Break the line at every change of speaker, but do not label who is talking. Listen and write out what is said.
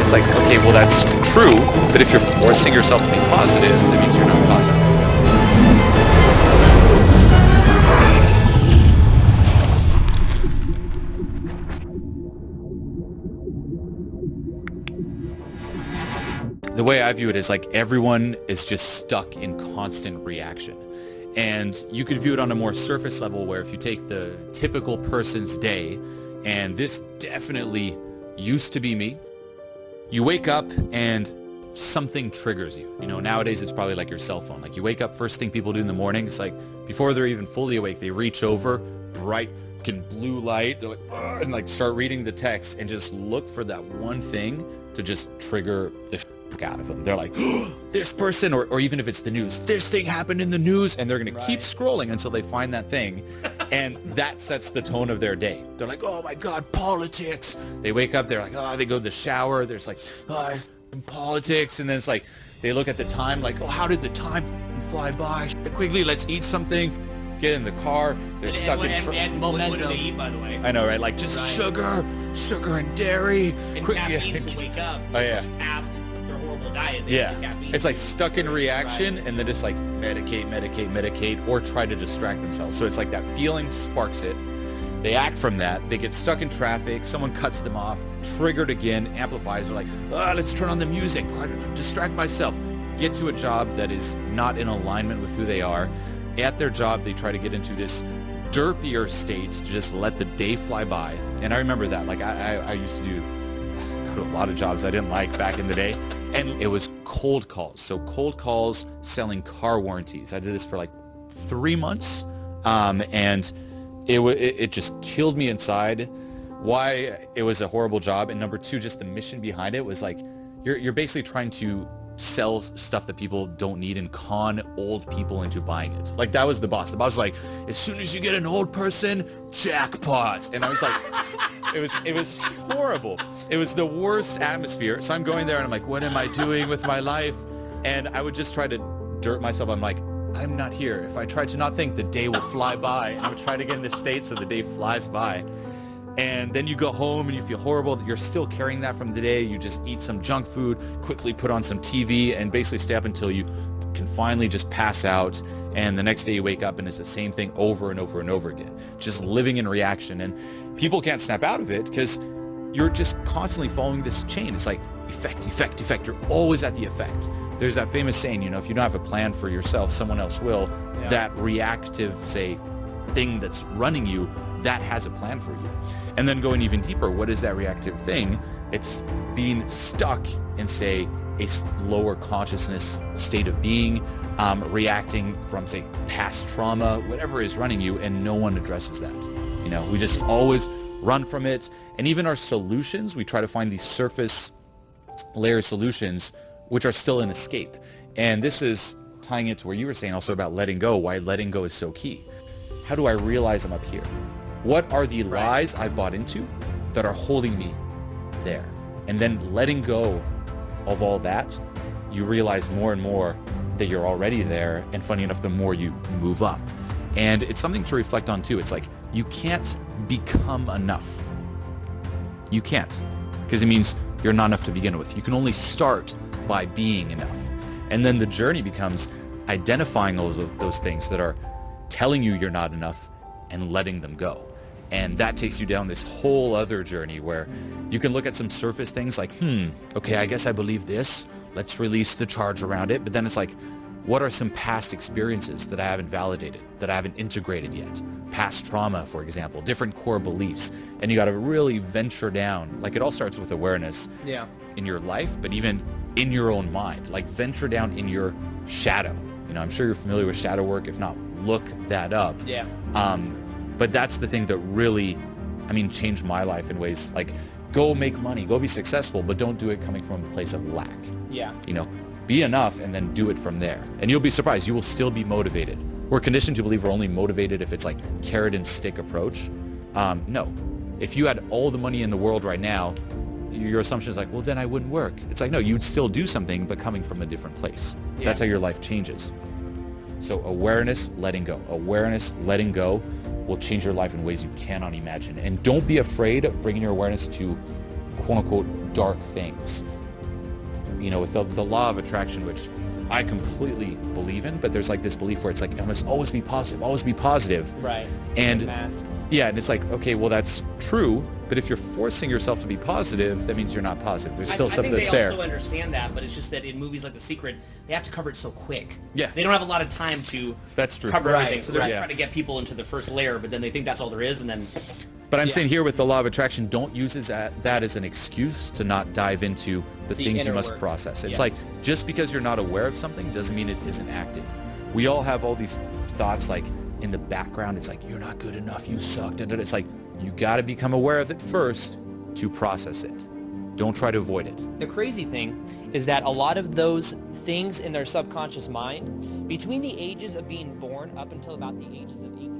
it's like, okay, well, that's true, but if you're forcing yourself to be positive, that means you're not positive. The way I view it is like everyone is just stuck in constant reaction. And you could view it on a more surface level where if you take the typical person's day, and this definitely used to be me, you wake up and something triggers you. You know, nowadays it's probably like your cell phone. Like you wake up, first thing people do in the morning, it's like before they're even fully awake, they reach over, bright fucking blue light, they're like, and like start reading the text and just look for that one thing to just trigger the out of them. They're like, oh, this person, or even if it's the news, this thing happened in the news, and they're going to keep scrolling until they find that thing, and that sets the tone of their day. They're like, oh my God, politics. They wake up, they're like, oh, they go to the shower, there's like, oh, politics, and then it's like, they look at the time like, oh, how did the time fly by? Quickly, let's eat something. Get in the car, they're stuck in
what do they eat, by the way?
I know, right? Like just sugar and dairy.
And caffeine to wake up.
Oh yeah.
Past their horrible diet.
It's like stuck in reaction, and then just like medicate, or try to distract themselves. So it's like that feeling sparks it. They act from that. They get stuck in traffic. Someone cuts them off. Triggered again. Amplifies. They're like, let's turn on the music. Try to distract myself. Get to a job that is not in alignment with who they are. At their job, they try to get into this derpier state to just let the day fly by. And I remember that. Like I used to go to a lot of jobs I didn't like back in the day. And it was cold calls. So cold calls selling car warranties. I did this for like 3 months. And it just killed me inside. Why it was a horrible job. And number two, just the mission behind it was like, you're basically trying to sell stuff that people don't need and con old people into buying it. Like that was the boss. The boss was like, as soon as you get an old person, jackpot. And I was like, it was horrible. It was the worst atmosphere. So I'm going there and I'm like, what am I doing with my life? And I would just try to dirt myself. I'm like, I'm not here. If I try to not think, the day will fly by. And I would try to get in this state so the day flies by. And then you go home and you feel horrible that you're still carrying that from the day. You just eat some junk food, quickly put on some TV, and basically stay up until you can finally just pass out. And the next day you wake up and it's the same thing over and over and over again. Just living in reaction. And people can't snap out of it because you're just constantly following this chain. It's like effect. You're always at the effect. There's that famous saying, you know, if you don't have a plan for yourself, someone else will. Yeah. That reactive, say, thing that's running you, that has a plan for you. And then going even deeper, what is that reactive thing? It's being stuck in, say, a lower consciousness state of being, reacting from, say, past trauma, whatever is running you, and no one addresses that. You know, we just always run from it. And even our solutions, we try to find these surface layer solutions, which are still an escape. And this is tying it to where you were saying also about letting go, why letting go is so key. How do I realize I'm up here? What are the lies I bought into that are holding me there? And then letting go of all that, you realize more and more that you're already there. And funny enough, the more you move up. And it's something to reflect on too. It's like, you can't become enough. You can't, because it means you're not enough to begin with. You can only start by being enough. And then the journey becomes identifying those things that are telling you you're not enough and letting them go. And that takes you down this whole other journey where you can look at some surface things like, okay, I guess I believe this. Let's release the charge around it. But then it's like, what are some past experiences that I haven't validated, that I haven't integrated yet? Past trauma, for example, different core beliefs. And you got to really venture down. Like, it all starts with awareness in your life, but even in your own mind. Like, venture down in your shadow. You know, I'm sure you're familiar with shadow work. If not, look that up.
Yeah.
But that's the thing that really, changed my life in ways like, go make money, go be successful, but don't do it coming from a place of lack.
Yeah.
You know, be enough and then do it from there. And you'll be surprised. You will still be motivated. We're conditioned to believe we're only motivated if it's like carrot and stick approach. No. If you had all the money in the world right now, your assumption is like, well, then I wouldn't work. It's like, no, you'd still do something, but coming from a different place. Yeah. That's how your life changes. So awareness, letting go. Awareness, letting go will change your life in ways you cannot imagine. And don't be afraid of bringing your awareness to quote unquote dark things. with the law of attraction, which I completely believe in, but there's like this belief where it's like, I must always be positive, always be positive.
Right.
And
mask.
yeah, and it's like, okay, well, that's true, but if you're forcing yourself to be positive, that means you're not positive. There's still something that's there.
I think they also understand that, but it's just that in movies like The Secret, they have to cover it so quick.
Yeah.
They don't have a lot of time to
That's true.
cover everything, so they're
Right.
just trying to get people into the first layer, but then they think that's all there is, and then...
But I'm saying here with the law of attraction, don't use that as an excuse to not dive into the things you
inner
must
work.
process. It's
Yes.
like, just because you're not aware of something doesn't mean it isn't active. We all have all these thoughts like in the background. It's like, you're not good enough, you suck. It's like, you got to become aware of it first to process it. Don't try to avoid it.
The crazy thing is that a lot of those things in their subconscious mind, between the ages of being born up until about the ages of 8 to